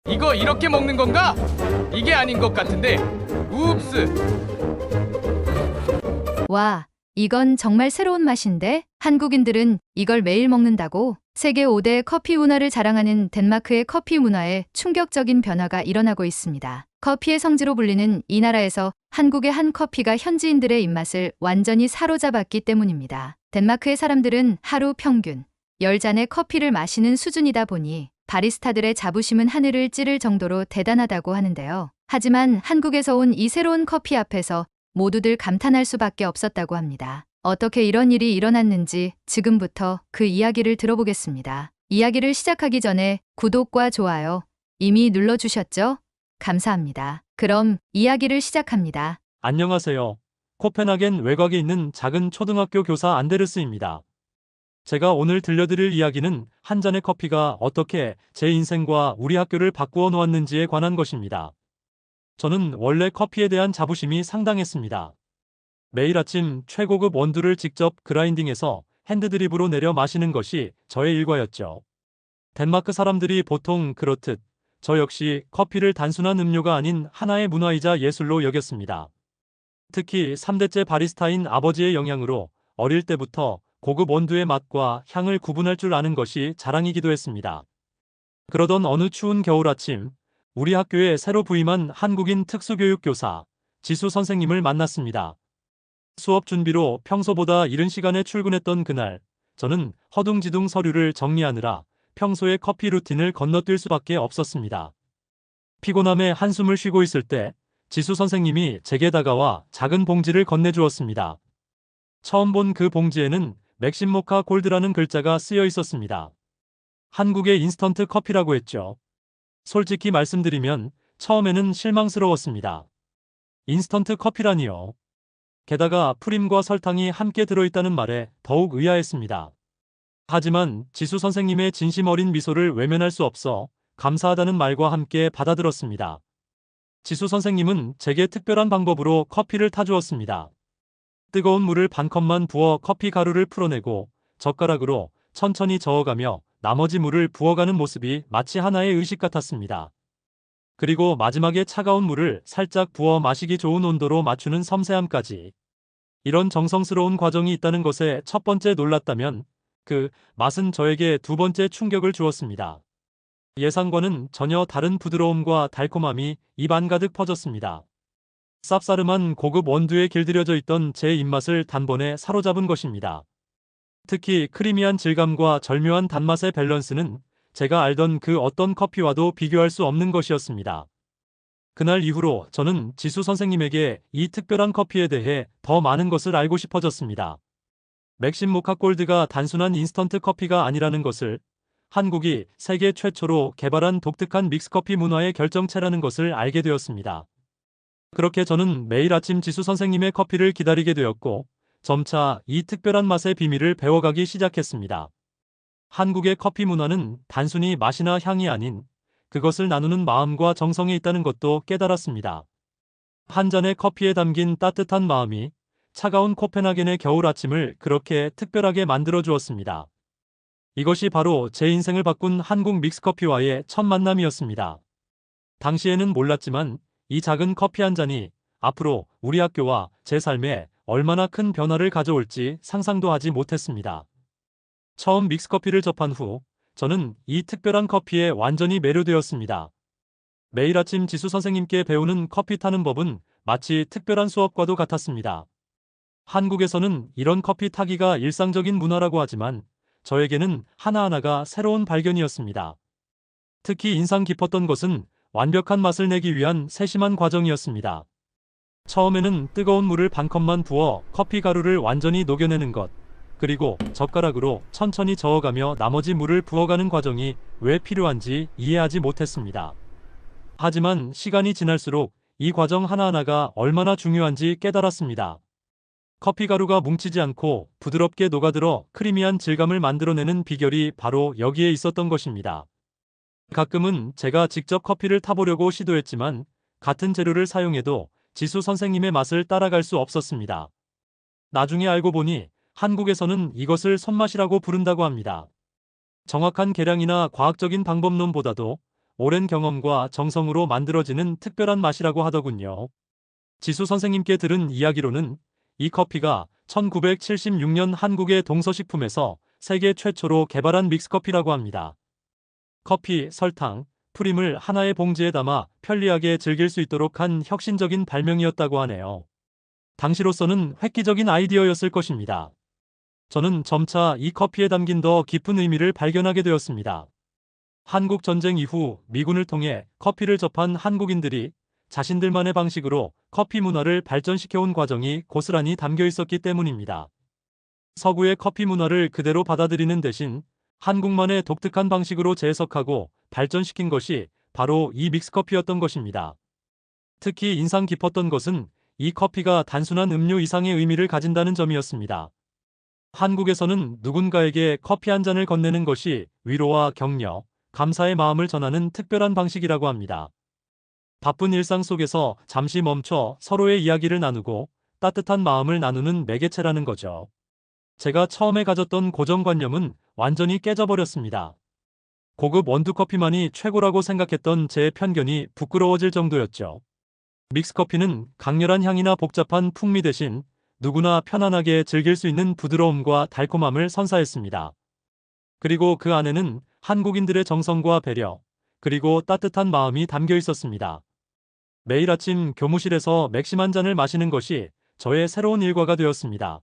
이거 이렇게 먹는 건가? 이게 아닌 것 같은데. 웁스. 와, 이건 정말 새로운 맛인데? 한국인들은 이걸 매일 먹는다고? 세계 5대 커피 문화를 자랑하는 덴마크의 커피 문화에 충격적인 변화가 일어나고 있습니다. 커피의 성지로 불리는 이 나라에서 한국의 한 커피가 현지인들의 입맛을 완전히 사로잡았기 때문입니다. 덴마크의 사람들은 하루 평균 10잔의 커피를 마시는 수준이다 보니 바리스타들의 자부심은 하늘을 찌를 정도로 대단하다고 하는데요. 하지만 한국에서 온 이 새로운 커피 앞에서 모두들 감탄할 수밖에 없었다고 합니다. 어떻게 이런 일이 일어났는지 지금부터 그 이야기를 들어보겠습니다. 이야기를 시작하기 전에 구독과 좋아요 이미 눌러주셨죠? 감사합니다. 그럼 이야기를 시작합니다. 안녕하세요. 코펜하겐 외곽에 있는 작은 초등학교 교사 안데르스입니다. 제가 오늘 들려드릴 이야기는 한 잔의 커피가 어떻게 제 인생과 우리 학교를 바꾸어 놓았는지에 관한 것입니다. 저는 원래 커피에 대한 자부심이 상당했습니다. 매일 아침 최고급 원두를 직접 그라인딩해서 핸드드립으로 내려 마시는 것이 저의 일과였죠. 덴마크 사람들이 보통 그렇듯 저 역시 커피를 단순한 음료가 아닌 하나의 문화이자 예술로 여겼습니다. 특히 3대째 바리스타인 아버지의 영향으로 어릴 때부터 고급 원두의 맛과 향을 구분할 줄 아는 것이 자랑이기도 했습니다. 그러던 어느 추운 겨울 아침, 우리 학교에 새로 부임한 한국인 특수교육교사 지수 선생님을 만났습니다. 수업 준비로 평소보다 이른 시간에 출근했던 그날, 저는 허둥지둥 서류를 정리하느라 평소의 커피 루틴을 건너뛸 수밖에 없었습니다. 피곤함에 한숨을 쉬고 있을 때 지수 선생님이 제게 다가와 작은 봉지를 건네주었습니다. 처음 본 그 봉지에는 맥심 모카 골드라는 글자가 쓰여 있었습니다. 한국의 인스턴트 커피라고 했죠. 솔직히 말씀드리면 처음에는 실망스러웠습니다. 인스턴트 커피라니요. 게다가 프림과 설탕이 함께 들어있다는 말에 더욱 의아했습니다. 하지만 지수 선생님의 진심 어린 미소를 외면할 수 없어 감사하다는 말과 함께 받아들었습니다. 지수 선생님은 제게 특별한 방법으로 커피를 타주었습니다. 뜨거운 물을 반 컵만 부어 커피 가루를 풀어내고 젓가락으로 천천히 저어가며 나머지 물을 부어가는 모습이 마치 하나의 의식 같았습니다. 그리고 마지막에 차가운 물을 살짝 부어 마시기 좋은 온도로 맞추는 섬세함까지. 이런 정성스러운 과정이 있다는 것에 첫 번째 놀랐다면 그 맛은 저에게 두 번째 충격을 주었습니다. 예상과는 전혀 다른 부드러움과 달콤함이 입 안 가득 퍼졌습니다. 쌉싸름한 고급 원두에 길들여져 있던 제 입맛을 단번에 사로잡은 것입니다. 특히 크리미한 질감과 절묘한 단맛의 밸런스는 제가 알던 그 어떤 커피와도 비교할 수 없는 것이었습니다. 그날 이후로 저는 지수 선생님에게 이 특별한 커피에 대해 더 많은 것을 알고 싶어졌습니다. 맥심 모카 골드가 단순한 인스턴트 커피가 아니라는 것을, 한국이 세계 최초로 개발한 독특한 믹스커피 문화의 결정체라는 것을 알게 되었습니다. 그렇게 저는 매일 아침 지수 선생님의 커피를 기다리게 되었고 점차 이 특별한 맛의 비밀을 배워가기 시작했습니다. 한국의 커피 문화는 단순히 맛이나 향이 아닌 그것을 나누는 마음과 정성이 있다는 것도 깨달았습니다. 한 잔의 커피에 담긴 따뜻한 마음이 차가운 코펜하겐의 겨울 아침을 그렇게 특별하게 만들어 주었습니다. 이것이 바로 제 인생을 바꾼 한국 믹스커피와의 첫 만남이었습니다. 당시에는 몰랐지만 이 작은 커피 한 잔이 앞으로 우리 학교와 제 삶에 얼마나 큰 변화를 가져올지 상상도 하지 못했습니다. 처음 믹스커피를 접한 후 저는 이 특별한 커피에 완전히 매료되었습니다. 매일 아침 지수 선생님께 배우는 커피 타는 법은 마치 특별한 수업과도 같았습니다. 한국에서는 이런 커피 타기가 일상적인 문화라고 하지만 저에게는 하나하나가 새로운 발견이었습니다. 특히 인상 깊었던 것은 완벽한 맛을 내기 위한 세심한 과정이었습니다. 처음에는 뜨거운 물을 반 컵만 부어 커피 가루를 완전히 녹여내는 것, 그리고 젓가락으로 천천히 저어가며 나머지 물을 부어가는 과정이 왜 필요한지 이해하지 못했습니다. 하지만 시간이 지날수록 이 과정 하나하나가 얼마나 중요한지 깨달았습니다. 커피 가루가 뭉치지 않고 부드럽게 녹아들어 크리미한 질감을 만들어내는 비결이 바로 여기에 있었던 것입니다. 가끔은 제가 직접 커피를 타보려고 시도했지만 같은 재료를 사용해도 지수 선생님의 맛을 따라갈 수 없었습니다. 나중에 알고 보니 한국에서는 이것을 손맛이라고 부른다고 합니다. 정확한 계량이나 과학적인 방법론보다도 오랜 경험과 정성으로 만들어지는 특별한 맛이라고 하더군요. 지수 선생님께 들은 이야기로는 이 커피가 1976년 한국의 동서식품에서 세계 최초로 개발한 믹스커피라고 합니다. 커피, 설탕, 프림을 하나의 봉지에 담아 편리하게 즐길 수 있도록 한 혁신적인 발명이었다고 하네요. 당시로서는 획기적인 아이디어였을 것입니다. 저는 점차 이 커피에 담긴 더 깊은 의미를 발견하게 되었습니다. 한국 전쟁 이후 미군을 통해 커피를 접한 한국인들이 자신들만의 방식으로 커피 문화를 발전시켜온 과정이 고스란히 담겨 있었기 때문입니다. 서구의 커피 문화를 그대로 받아들이는 대신 한국만의 독특한 방식으로 재해석하고 발전시킨 것이 바로 이 믹스커피였던 것입니다. 특히 인상 깊었던 것은 이 커피가 단순한 음료 이상의 의미를 가진다는 점이었습니다. 한국에서는 누군가에게 커피 한 잔을 건네는 것이 위로와 격려, 감사의 마음을 전하는 특별한 방식이라고 합니다. 바쁜 일상 속에서 잠시 멈춰 서로의 이야기를 나누고 따뜻한 마음을 나누는 매개체라는 거죠. 제가 처음에 가졌던 고정관념은 완전히 깨져버렸습니다. 고급 원두커피만이 최고라고 생각했던 제 편견이 부끄러워질 정도였죠. 믹스커피는 강렬한 향이나 복잡한 풍미 대신 누구나 편안하게 즐길 수 있는 부드러움과 달콤함을 선사했습니다. 그리고 그 안에는 한국인들의 정성과 배려, 그리고 따뜻한 마음이 담겨 있었습니다. 매일 아침 교무실에서 맥심 한 잔을 마시는 것이 저의 새로운 일과가 되었습니다.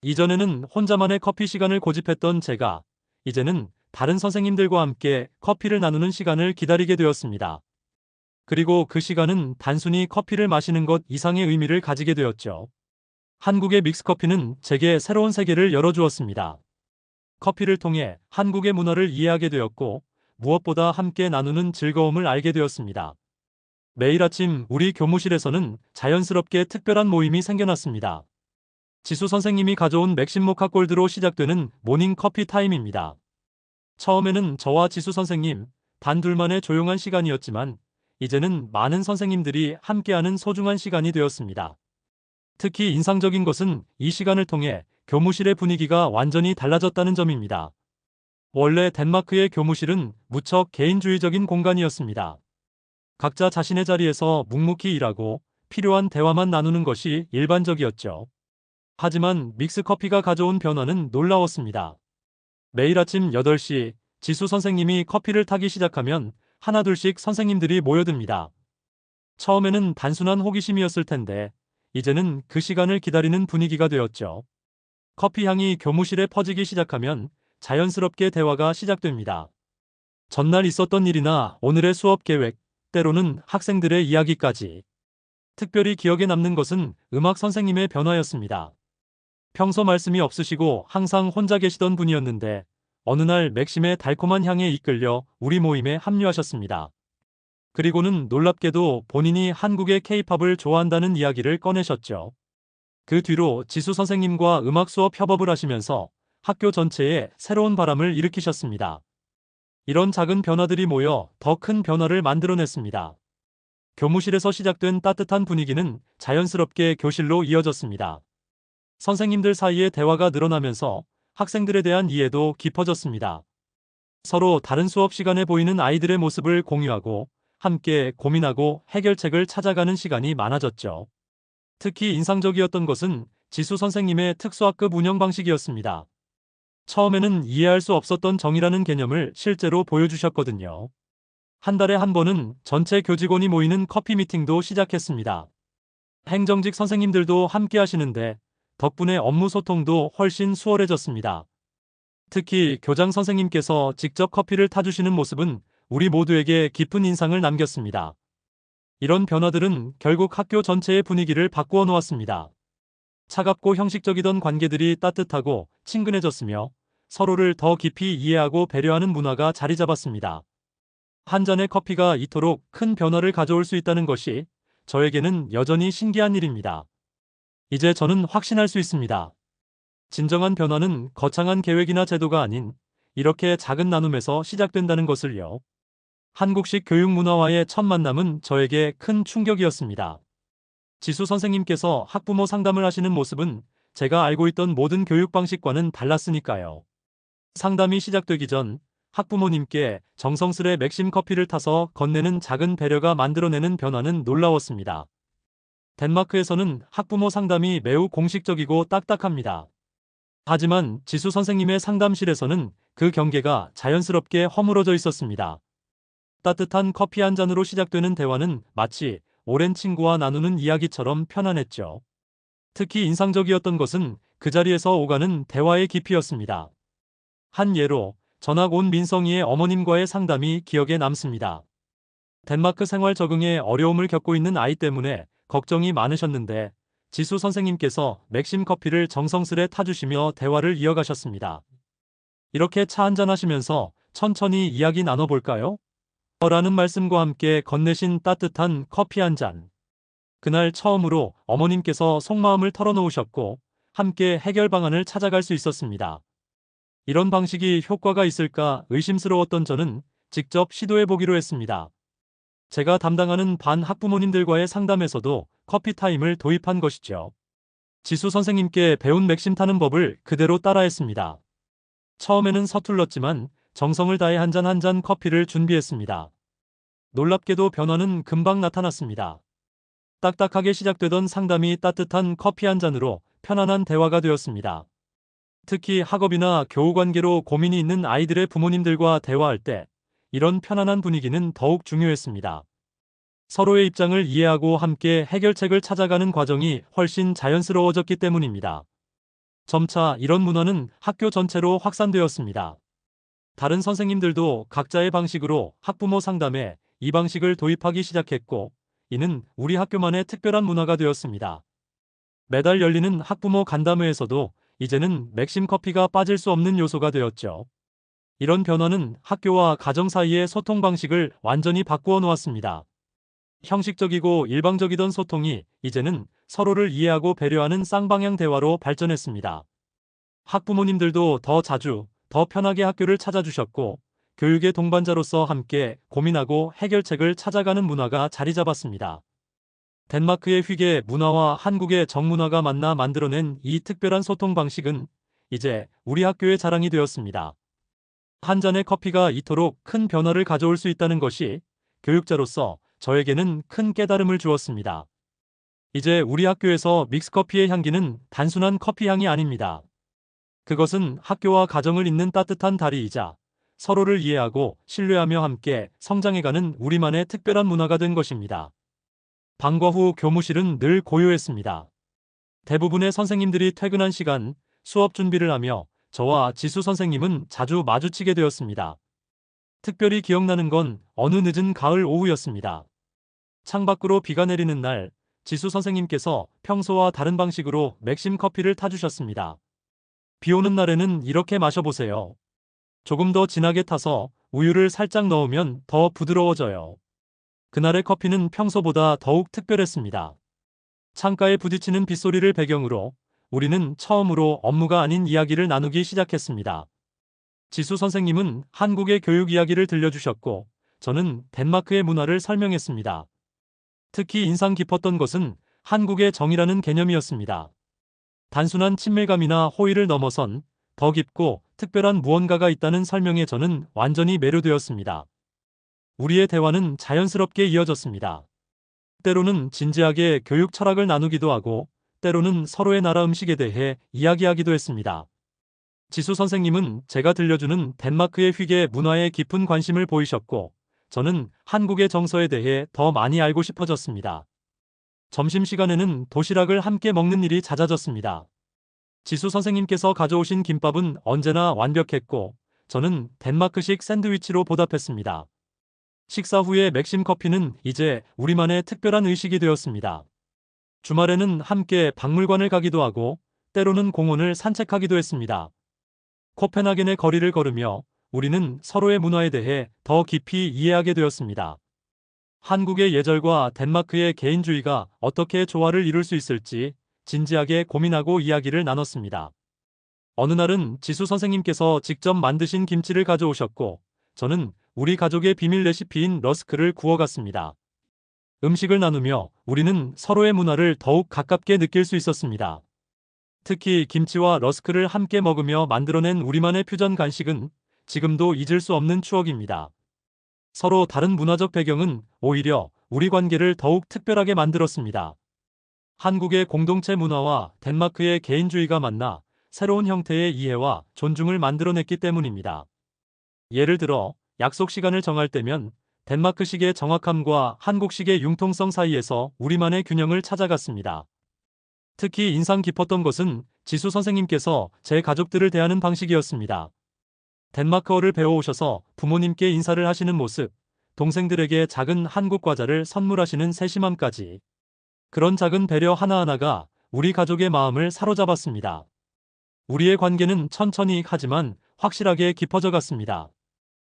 이전에는 혼자만의 커피 시간을 고집했던 제가 이제는 다른 선생님들과 함께 커피를 나누는 시간을 기다리게 되었습니다. 그리고 그 시간은 단순히 커피를 마시는 것 이상의 의미를 가지게 되었죠. 한국의 믹스커피는 제게 새로운 세계를 열어주었습니다. 커피를 통해 한국의 문화를 이해하게 되었고 무엇보다 함께 나누는 즐거움을 알게 되었습니다. 매일 아침 우리 교무실에서는 자연스럽게 특별한 모임이 생겨났습니다. 지수 선생님이 가져온 맥심 모카 골드로 시작되는 모닝 커피 타임입니다. 처음에는 저와 지수 선생님 단 둘만의 조용한 시간이었지만 이제는 많은 선생님들이 함께하는 소중한 시간이 되었습니다. 특히 인상적인 것은 이 시간을 통해 교무실의 분위기가 완전히 달라졌다는 점입니다. 원래 덴마크의 교무실은 무척 개인주의적인 공간이었습니다. 각자 자신의 자리에서 묵묵히 일하고 필요한 대화만 나누는 것이 일반적이었죠. 하지만 믹스커피가 가져온 변화는 놀라웠습니다. 매일 아침 8시 지수 선생님이 커피를 타기 시작하면 하나둘씩 선생님들이 모여듭니다. 처음에는 단순한 호기심이었을 텐데 이제는 그 시간을 기다리는 분위기가 되었죠. 커피 향이 교무실에 퍼지기 시작하면 자연스럽게 대화가 시작됩니다. 전날 있었던 일이나 오늘의 수업 계획, 때로는 학생들의 이야기까지. 특별히 기억에 남는 것은 음악 선생님의 변화였습니다. 평소 말씀이 없으시고 항상 혼자 계시던 분이었는데 어느 날 맥심의 달콤한 향에 이끌려 우리 모임에 합류하셨습니다. 그리고는 놀랍게도 본인이 한국의 케이팝을 좋아한다는 이야기를 꺼내셨죠. 그 뒤로 지수 선생님과 음악 수업 협업을 하시면서 학교 전체에 새로운 바람을 일으키셨습니다. 이런 작은 변화들이 모여 더 큰 변화를 만들어냈습니다. 교무실에서 시작된 따뜻한 분위기는 자연스럽게 교실로 이어졌습니다. 선생님들 사이에 대화가 늘어나면서 학생들에 대한 이해도 깊어졌습니다. 서로 다른 수업 시간에 보이는 아이들의 모습을 공유하고 함께 고민하고 해결책을 찾아가는 시간이 많아졌죠. 특히 인상적이었던 것은 지수 선생님의 특수학급 운영 방식이었습니다. 처음에는 이해할 수 없었던 정의라는 개념을 실제로 보여주셨거든요. 한 달에 한 번은 전체 교직원이 모이는 커피 미팅도 시작했습니다. 행정직 선생님들도 함께 하시는데 덕분에 업무 소통도 훨씬 수월해졌습니다. 특히 교장 선생님께서 직접 커피를 타주시는 모습은 우리 모두에게 깊은 인상을 남겼습니다. 이런 변화들은 결국 학교 전체의 분위기를 바꾸어 놓았습니다. 차갑고 형식적이던 관계들이 따뜻하고 친근해졌으며 서로를 더 깊이 이해하고 배려하는 문화가 자리 잡았습니다. 한 잔의 커피가 이토록 큰 변화를 가져올 수 있다는 것이 저에게는 여전히 신기한 일입니다. 이제 저는 확신할 수 있습니다. 진정한 변화는 거창한 계획이나 제도가 아닌 이렇게 작은 나눔에서 시작된다는 것을요. 한국식 교육 문화와의 첫 만남은 저에게 큰 충격이었습니다. 지수 선생님께서 학부모 상담을 하시는 모습은 제가 알고 있던 모든 교육 방식과는 달랐으니까요. 상담이 시작되기 전 학부모님께 정성스레 맥심 커피를 타서 건네는 작은 배려가 만들어내는 변화는 놀라웠습니다. 덴마크에서는 학부모 상담이 매우 공식적이고 딱딱합니다. 하지만 지수 선생님의 상담실에서는 그 경계가 자연스럽게 허물어져 있었습니다. 따뜻한 커피 한 잔으로 시작되는 대화는 마치 오랜 친구와 나누는 이야기처럼 편안했죠. 특히 인상적이었던 것은 그 자리에서 오가는 대화의 깊이였습니다. 한 예로 전학 온 민성이의 어머님과의 상담이 기억에 남습니다. 덴마크 생활 적응에 어려움을 겪고 있는 아이 때문에 걱정이 많으셨는데 지수 선생님께서 맥심 커피를 정성스레 타주시며 대화를 이어가셨습니다. 이렇게 차 한잔 하시면서 천천히 이야기 나눠볼까요? 라는 말씀과 함께 건네신 따뜻한 커피 한 잔. 그날 처음으로 어머님께서 속마음을 털어놓으셨고 함께 해결 방안을 찾아갈 수 있었습니다. 이런 방식이 효과가 있을까 의심스러웠던 저는 직접 시도해보기로 했습니다. 제가 담당하는 반 학부모님들과의 상담에서도 커피 타임을 도입한 것이죠. 지수 선생님께 배운 맥심 타는 법을 그대로 따라했습니다. 처음에는 서툴렀지만 정성을 다해 한 잔 한 잔 커피를 준비했습니다. 놀랍게도 변화는 금방 나타났습니다. 딱딱하게 시작되던 상담이 따뜻한 커피 한 잔으로 편안한 대화가 되었습니다. 특히 학업이나 교우 관계로 고민이 있는 아이들의 부모님들과 대화할 때 이런 편안한 분위기는 더욱 중요했습니다. 서로의 입장을 이해하고 함께 해결책을 찾아가는 과정이 훨씬 자연스러워졌기 때문입니다. 점차 이런 문화는 학교 전체로 확산되었습니다. 다른 선생님들도 각자의 방식으로 학부모 상담에 이 방식을 도입하기 시작했고, 이는 우리 학교만의 특별한 문화가 되었습니다. 매달 열리는 학부모 간담회에서도 이제는 맥심 커피가 빠질 수 없는 요소가 되었죠. 이런 변화는 학교와 가정 사이의 소통 방식을 완전히 바꾸어 놓았습니다. 형식적이고 일방적이던 소통이 이제는 서로를 이해하고 배려하는 쌍방향 대화로 발전했습니다. 학부모님들도 더 자주, 더 편하게 학교를 찾아주셨고, 교육의 동반자로서 함께 고민하고 해결책을 찾아가는 문화가 자리 잡았습니다. 덴마크의 휘게 문화와 한국의 정문화가 만나 만들어낸 이 특별한 소통 방식은 이제 우리 학교의 자랑이 되었습니다. 한 잔의 커피가 이토록 큰 변화를 가져올 수 있다는 것이 교육자로서 저에게는 큰 깨달음을 주었습니다. 이제 우리 학교에서 믹스커피의 향기는 단순한 커피 향이 아닙니다. 그것은 학교와 가정을 잇는 따뜻한 다리이자 서로를 이해하고 신뢰하며 함께 성장해가는 우리만의 특별한 문화가 된 것입니다. 방과 후 교무실은 늘 고요했습니다. 대부분의 선생님들이 퇴근한 시간 수업 준비를 하며 저와 지수 선생님은 자주 마주치게 되었습니다. 특별히 기억나는 건 어느 늦은 가을 오후였습니다. 창밖으로 비가 내리는 날, 지수 선생님께서 평소와 다른 방식으로 맥심 커피를 타주셨습니다. 비 오는 날에는 이렇게 마셔보세요. 조금 더 진하게 타서 우유를 살짝 넣으면 더 부드러워져요. 그날의 커피는 평소보다 더욱 특별했습니다. 창가에 부딪히는 빗소리를 배경으로 우리는 처음으로 업무가 아닌 이야기를 나누기 시작했습니다. 지수 선생님은 한국의 교육 이야기를 들려주셨고, 저는 덴마크의 문화를 설명했습니다. 특히 인상 깊었던 것은 한국의 정이라는 개념이었습니다. 단순한 친밀감이나 호의를 넘어선 더 깊고 특별한 무언가가 있다는 설명에 저는 완전히 매료되었습니다. 우리의 대화는 자연스럽게 이어졌습니다. 때로는 진지하게 교육 철학을 나누기도 하고, 때로는 서로의 나라 음식에 대해 이야기하기도 했습니다. 지수 선생님은 제가 들려주는 덴마크의 휘게 문화에 깊은 관심을 보이셨고, 저는 한국의 정서에 대해 더 많이 알고 싶어졌습니다. 점심시간에는 도시락을 함께 먹는 일이 잦아졌습니다. 지수 선생님께서 가져오신 김밥은 언제나 완벽했고, 저는 덴마크식 샌드위치로 보답했습니다. 식사 후에 맥심 커피는 이제 우리만의 특별한 의식이 되었습니다. 주말에는 함께 박물관을 가기도 하고, 때로는 공원을 산책하기도 했습니다. 코펜하겐의 거리를 걸으며 우리는 서로의 문화에 대해 더 깊이 이해하게 되었습니다. 한국의 예절과 덴마크의 개인주의가 어떻게 조화를 이룰 수 있을지 진지하게 고민하고 이야기를 나눴습니다. 어느 날은 지수 선생님께서 직접 만드신 김치를 가져오셨고, 저는 우리 가족의 비밀 레시피인 러스크를 구워갔습니다. 음식을 나누며 우리는 서로의 문화를 더욱 가깝게 느낄 수 있었습니다. 특히 김치와 러스크를 함께 먹으며 만들어낸 우리만의 퓨전 간식은 지금도 잊을 수 없는 추억입니다. 서로 다른 문화적 배경은 오히려 우리 관계를 더욱 특별하게 만들었습니다. 한국의 공동체 문화와 덴마크의 개인주의가 만나 새로운 형태의 이해와 존중을 만들어냈기 때문입니다. 예를 들어 약속 시간을 정할 때면 덴마크식의 정확함과 한국식의 융통성 사이에서 우리만의 균형을 찾아갔습니다. 특히 인상 깊었던 것은 지수 선생님께서 제 가족들을 대하는 방식이었습니다. 덴마크어를 배워오셔서 부모님께 인사를 하시는 모습, 동생들에게 작은 한국 과자를 선물하시는 세심함까지. 그런 작은 배려 하나하나가 우리 가족의 마음을 사로잡았습니다. 우리의 관계는 천천히 하지만 확실하게 깊어져 갔습니다.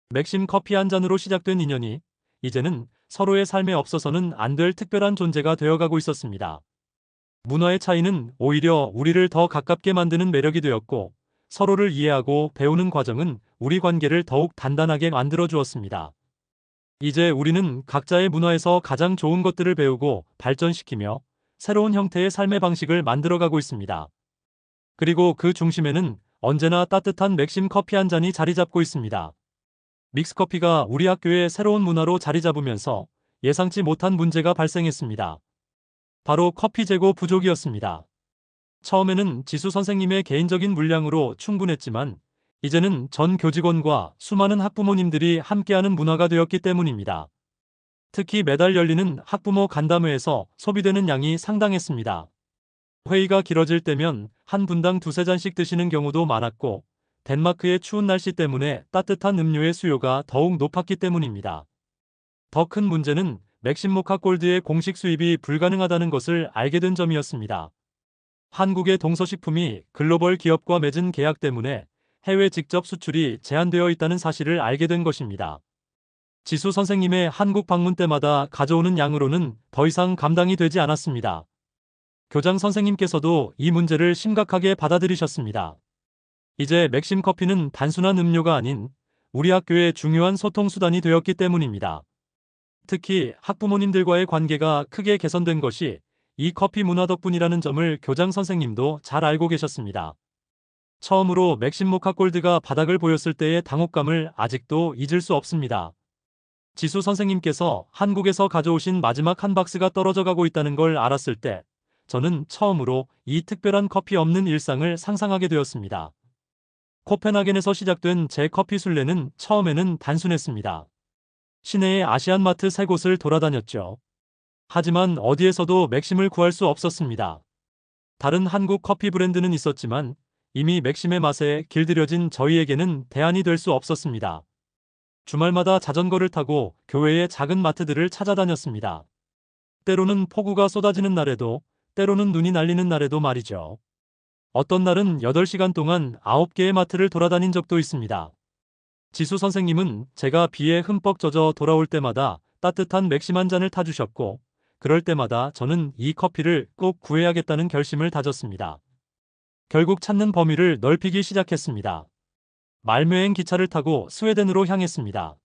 맥심 커피 한 잔으로 시작된 인연이 이제는 서로의 삶에 없어서는 안 될 특별한 존재가 되어가고 있었습니다. 문화의 차이는 오히려 우리를 더 가깝게 만드는 매력이 되었고, 서로를 이해하고 배우는 과정은 우리 관계를 더욱 단단하게 만들어 주었습니다. 이제 우리는 각자의 문화에서 가장 좋은 것들을 배우고 발전시키며 새로운 형태의 삶의 방식을 만들어가고 있습니다. 그리고 그 중심에는 언제나 따뜻한 맥심 커피 한 잔이 자리 잡고 있습니다. 믹스커피가 우리 학교의 새로운 문화로 자리 잡으면서 예상치 못한 문제가 발생했습니다. 바로 커피 재고 부족이었습니다. 처음에는 지수 선생님의 개인적인 물량으로 충분했지만 이제는 전 교직원과 수많은 학부모님들이 함께하는 문화가 되었기 때문입니다. 특히 매달 열리는 학부모 간담회에서 소비되는 양이 상당했습니다. 회의가 길어질 때면 한 분당 두세 잔씩 드시는 경우도 많았고, 덴마크의 추운 날씨 때문에 따뜻한 음료의 수요가 더욱 높았기 때문입니다. 더 큰 문제는 맥심 모카 골드의 공식 수입이 불가능하다는 것을 알게 된 점이었습니다. 한국의 동서식품이 글로벌 기업과 맺은 계약 때문에 해외 직접 수출이 제한되어 있다는 사실을 알게 된 것입니다. 지수 선생님의 한국 방문 때마다 가져오는 양으로는 더 이상 감당이 되지 않았습니다. 교장 선생님께서도 이 문제를 심각하게 받아들이셨습니다. 이제 맥심 커피는 단순한 음료가 아닌 우리 학교의 중요한 소통 수단이 되었기 때문입니다. 특히 학부모님들과의 관계가 크게 개선된 것이 이 커피 문화 덕분이라는 점을 교장 선생님도 잘 알고 계셨습니다. 처음으로 맥심 모카 골드가 바닥을 보였을 때의 당혹감을 아직도 잊을 수 없습니다. 지수 선생님께서 한국에서 가져오신 마지막 한 박스가 떨어져 가고 있다는 걸 알았을 때 저는 처음으로 이 특별한 커피 없는 일상을 상상하게 되었습니다. 코펜하겐에서 시작된 제 커피 순례는 처음에는 단순했습니다. 시내의 아시안마트 3곳을 돌아다녔죠. 하지만 어디에서도 맥심을 구할 수 없었습니다. 다른 한국 커피 브랜드는 있었지만 이미 맥심의 맛에 길들여진 저희에게는 대안이 될 수 없었습니다. 주말마다 자전거를 타고 교외의 작은 마트들을 찾아다녔습니다. 때로는 폭우가 쏟아지는 날에도, 때로는 눈이 날리는 날에도 말이죠. 어떤 날은 8시간 동안 9개의 마트를 돌아다닌 적도 있습니다. 지수 선생님은 제가 비에 흠뻑 젖어 돌아올 때마다 따뜻한 맥심 한 잔을 타주셨고, 그럴 때마다 저는 이 커피를 꼭 구해야겠다는 결심을 다졌습니다. 결국 찾는 범위를 넓히기 시작했습니다. 말묘행 기차를 타고 스웨덴으로 향했습니다.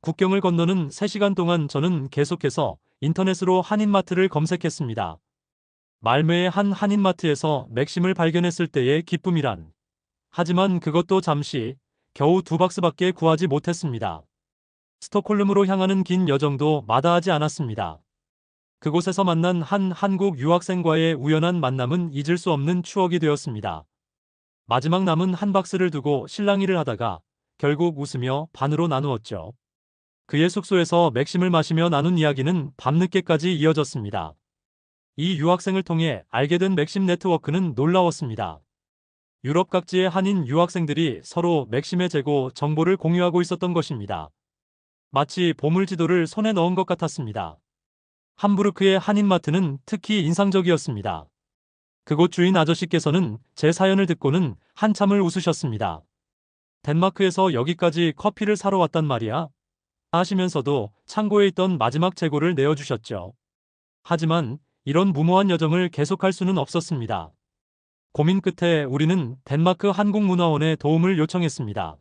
국경을 건너는 3시간 동안 저는 계속해서 인터넷으로 한인마트를 검색했습니다. 말묘의 한 한인마트에서 맥심을 발견했을 때의 기쁨이란. 하지만 그것도 잠시, 겨우 2박스밖에 구하지 못했습니다. 스톡홀름으로 향하는 긴 여정도 마다하지 않았습니다. 그곳에서 만난 한 한국 유학생과의 우연한 만남은 잊을 수 없는 추억이 되었습니다. 마지막 남은 한 박스를 두고 실랑이를 하다가 결국 웃으며 반으로 나누었죠. 그의 숙소에서 맥심을 마시며 나눈 이야기는 밤늦게까지 이어졌습니다. 이 유학생을 통해 알게 된 맥심 네트워크는 놀라웠습니다. 유럽 각지의 한인 유학생들이 서로 맥심의 재고 정보를 공유하고 있었던 것입니다. 마치 보물지도를 손에 넣은 것 같았습니다. 함부르크의 한인마트는 특히 인상적이었습니다. 그곳 주인 아저씨께서는 제 사연을 듣고는 한참을 웃으셨습니다. 덴마크에서 여기까지 커피를 사러 왔단 말이야? 하시면서도 창고에 있던 마지막 재고를 내어주셨죠. 하지만 이런 무모한 여정을 계속할 수는 없었습니다. 고민 끝에 우리는 덴마크 한국문화원에 도움을 요청했습니다.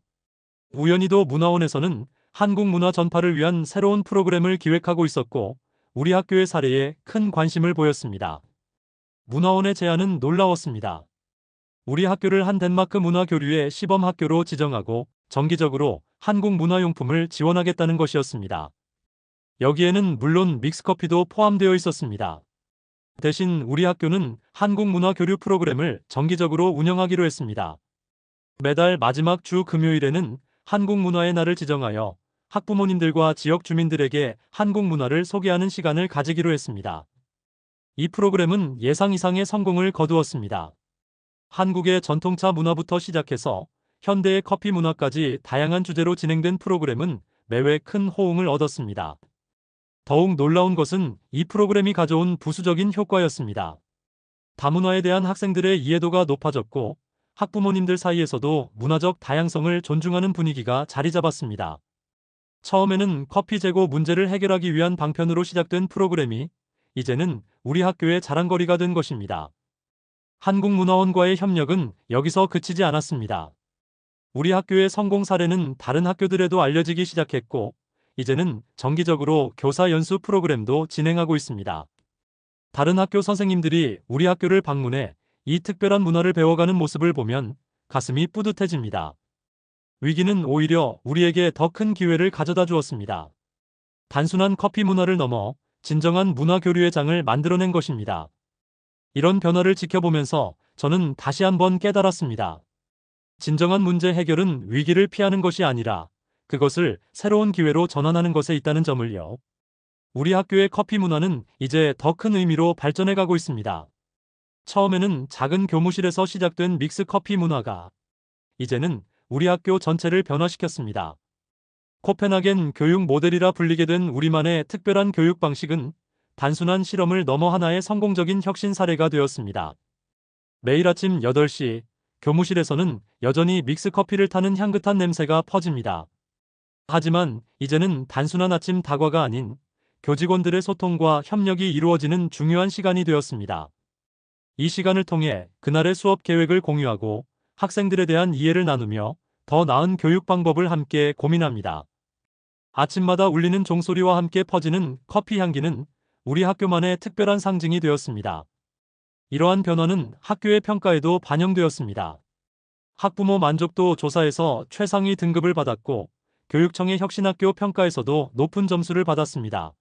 우연히도 문화원에서는 한국 문화 전파를 위한 새로운 프로그램을 기획하고 있었고 우리 학교의 사례에 큰 관심을 보였습니다. 문화원의 제안은 놀라웠습니다. 우리 학교를 한 덴마크 문화 교류의 시범 학교로 지정하고 정기적으로 한국 문화용품을 지원하겠다는 것이었습니다. 여기에는 물론 믹스커피도 포함되어 있었습니다. 대신 우리 학교는 한국 문화 교류 프로그램을 정기적으로 운영하기로 했습니다. 매달 마지막 주 금요일에는 한국 문화의 날을 지정하여 학부모님들과 지역 주민들에게 한국 문화를 소개하는 시간을 가지기로 했습니다. 이 프로그램은 예상 이상의 성공을 거두었습니다. 한국의 전통차 문화부터 시작해서 현대의 커피 문화까지 다양한 주제로 진행된 프로그램은 매회 큰 호응을 얻었습니다. 더욱 놀라운 것은 이 프로그램이 가져온 부수적인 효과였습니다. 다문화에 대한 학생들의 이해도가 높아졌고 학부모님들 사이에서도 문화적 다양성을 존중하는 분위기가 자리 잡았습니다. 처음에는 커피 재고 문제를 해결하기 위한 방편으로 시작된 프로그램이 이제는 우리 학교의 자랑거리가 된 것입니다. 한국문화원과의 협력은 여기서 그치지 않았습니다. 우리 학교의 성공 사례는 다른 학교들에도 알려지기 시작했고 이제는 정기적으로 교사 연수 프로그램도 진행하고 있습니다. 다른 학교 선생님들이 우리 학교를 방문해 이 특별한 문화를 배워가는 모습을 보면 가슴이 뿌듯해집니다. 위기는 오히려 우리에게 더 큰 기회를 가져다 주었습니다. 단순한 커피 문화를 넘어 진정한 문화 교류의 장을 만들어낸 것입니다. 이런 변화를 지켜보면서 저는 다시 한번 깨달았습니다. 진정한 문제 해결은 위기를 피하는 것이 아니라 그것을 새로운 기회로 전환하는 것에 있다는 점을요. 우리 학교의 커피 문화는 이제 더 큰 의미로 발전해가고 있습니다. 처음에는 작은 교무실에서 시작된 믹스 커피 문화가 이제는 우리 학교 전체를 변화시켰습니다. 코펜하겐 교육 모델이라 불리게 된 우리만의 특별한 교육 방식은 단순한 실험을 넘어 하나의 성공적인 혁신 사례가 되었습니다. 매일 아침 8시 교무실에서는 여전히 믹스 커피를 타는 향긋한 냄새가 퍼집니다. 하지만 이제는 단순한 아침 다과가 아닌 교직원들의 소통과 협력이 이루어지는 중요한 시간이 되었습니다. 이 시간을 통해 그날의 수업 계획을 공유하고 학생들에 대한 이해를 나누며 더 나은 교육 방법을 함께 고민합니다. 아침마다 울리는 종소리와 함께 퍼지는 커피 향기는 우리 학교만의 특별한 상징이 되었습니다. 이러한 변화는 학교의 평가에도 반영되었습니다. 학부모 만족도 조사에서 최상위 등급을 받았고 교육청의 혁신학교 평가에서도 높은 점수를 받았습니다.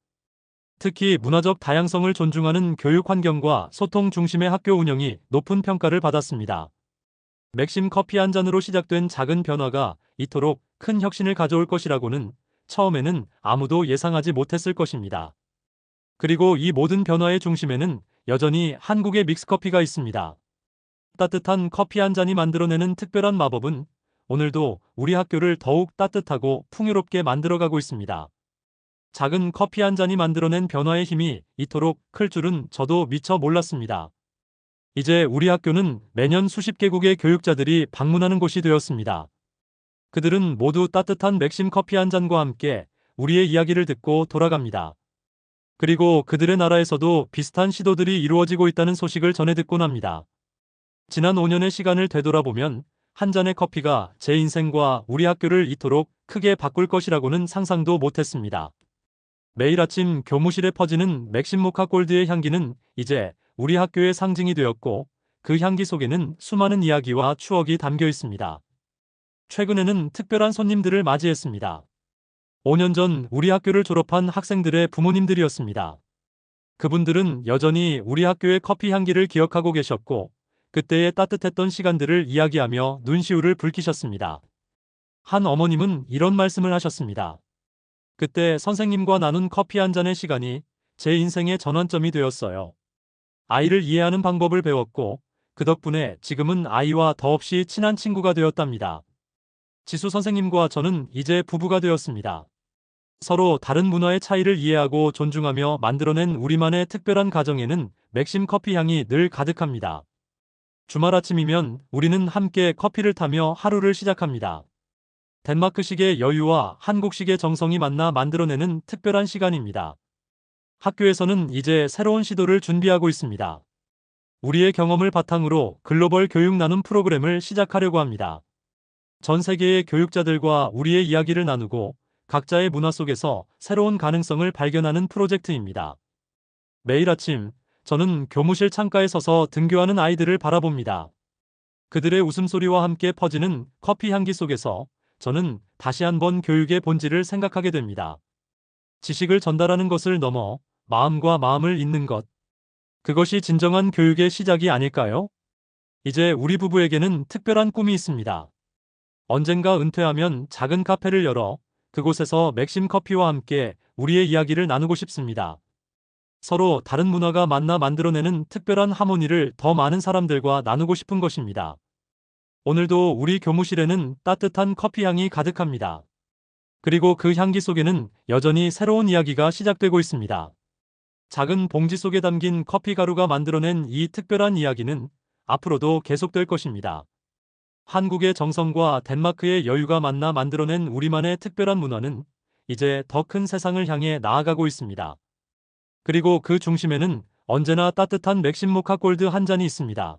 특히 문화적 다양성을 존중하는 교육 환경과 소통 중심의 학교 운영이 높은 평가를 받았습니다. 맥심 커피 한 잔으로 시작된 작은 변화가 이토록 큰 혁신을 가져올 것이라고는 처음에는 아무도 예상하지 못했을 것입니다. 그리고 이 모든 변화의 중심에는 여전히 한국의 믹스커피가 있습니다. 따뜻한 커피 한 잔이 만들어내는 특별한 마법은 오늘도 우리 학교를 더욱 따뜻하고 풍요롭게 만들어가고 있습니다. 작은 커피 한 잔이 만들어낸 변화의 힘이 이토록 클 줄은 저도 미처 몰랐습니다. 이제 우리 학교는 매년 수십 개국의 교육자들이 방문하는 곳이 되었습니다. 그들은 모두 따뜻한 맥심 커피 한 잔과 함께 우리의 이야기를 듣고 돌아갑니다. 그리고 그들의 나라에서도 비슷한 시도들이 이루어지고 있다는 소식을 전해 듣곤 합니다. 지난 5년의 시간을 되돌아보면 한 잔의 커피가 제 인생과 우리 학교를 이토록 크게 바꿀 것이라고는 상상도 못했습니다. 매일 아침 교무실에 퍼지는 맥심 모카 골드의 향기는 이제 우리 학교의 상징이 되었고 그 향기 속에는 수많은 이야기와 추억이 담겨 있습니다. 최근에는 특별한 손님들을 맞이했습니다. 5년 전 우리 학교를 졸업한 학생들의 부모님들이었습니다. 그분들은 여전히 우리 학교의 커피 향기를 기억하고 계셨고 그때의 따뜻했던 시간들을 이야기하며 눈시울을 붉히셨습니다. 한 어머님은 이런 말씀을 하셨습니다. 그때 선생님과 나눈 커피 한 잔의 시간이 제 인생의 전환점이 되었어요. 아이를 이해하는 방법을 배웠고 그 덕분에 지금은 아이와 더없이 친한 친구가 되었답니다. 지수 선생님과 저는 이제 부부가 되었습니다. 서로 다른 문화의 차이를 이해하고 존중하며 만들어낸 우리만의 특별한 가정에는 맥심 커피 향이 늘 가득합니다. 주말 아침이면 우리는 함께 커피를 타며 하루를 시작합니다. 덴마크식의 여유와 한국식의 정성이 만나 만들어내는 특별한 시간입니다. 학교에서는 이제 새로운 시도를 준비하고 있습니다. 우리의 경험을 바탕으로 글로벌 교육 나눔 프로그램을 시작하려고 합니다. 전 세계의 교육자들과 우리의 이야기를 나누고 각자의 문화 속에서 새로운 가능성을 발견하는 프로젝트입니다. 매일 아침 저는 교무실 창가에 서서 등교하는 아이들을 바라봅니다. 그들의 웃음소리와 함께 퍼지는 커피 향기 속에서 저는 다시 한번 교육의 본질을 생각하게 됩니다. 지식을 전달하는 것을 넘어 마음과 마음을 잇는 것. 그것이 진정한 교육의 시작이 아닐까요? 이제 우리 부부에게는 특별한 꿈이 있습니다. 언젠가 은퇴하면 작은 카페를 열어 그곳에서 맥심 커피와 함께 우리의 이야기를 나누고 싶습니다. 서로 다른 문화가 만나 만들어내는 특별한 하모니를 더 많은 사람들과 나누고 싶은 것입니다. 오늘도 우리 교무실에는 따뜻한 커피 향이 가득합니다. 그리고 그 향기 속에는 여전히 새로운 이야기가 시작되고 있습니다. 작은 봉지 속에 담긴 커피 가루가 만들어낸 이 특별한 이야기는 앞으로도 계속될 것입니다. 한국의 정성과 덴마크의 여유가 만나 만들어낸 우리만의 특별한 문화는 이제 더 큰 세상을 향해 나아가고 있습니다. 그리고 그 중심에는 언제나 따뜻한 맥심 모카 골드 한 잔이 있습니다.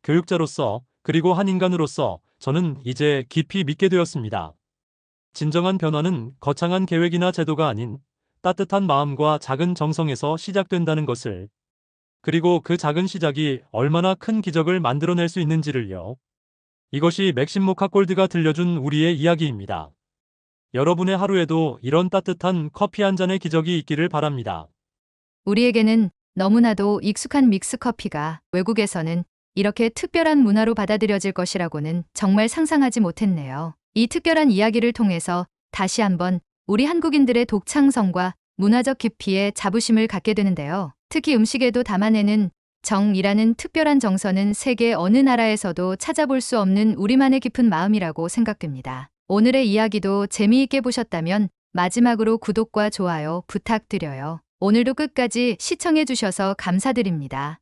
교육자로서 그리고 한 인간으로서 저는 이제 깊이 믿게 되었습니다. 진정한 변화는 거창한 계획이나 제도가 아닌 따뜻한 마음과 작은 정성에서 시작된다는 것을, 그리고 그 작은 시작이 얼마나 큰 기적을 만들어낼 수 있는지를요. 이것이 맥심 모카 골드가 들려준 우리의 이야기입니다. 여러분의 하루에도 이런 따뜻한 커피 한 잔의 기적이 있기를 바랍니다. 우리에게는 너무나도 익숙한 믹스커피가 외국에서는 이렇게 특별한 문화로 받아들여질 것이라고는 정말 상상하지 못했네요. 이 특별한 이야기를 통해서 다시 한번 우리 한국인들의 독창성과 문화적 깊이에 자부심을 갖게 되는데요. 특히 음식에도 담아내는 정이라는 특별한 정서는 세계 어느 나라에서도 찾아볼 수 없는 우리만의 깊은 마음이라고 생각됩니다. 오늘의 이야기도 재미있게 보셨다면 마지막으로 구독과 좋아요 부탁드려요. 오늘도 끝까지 시청해 주셔서 감사드립니다.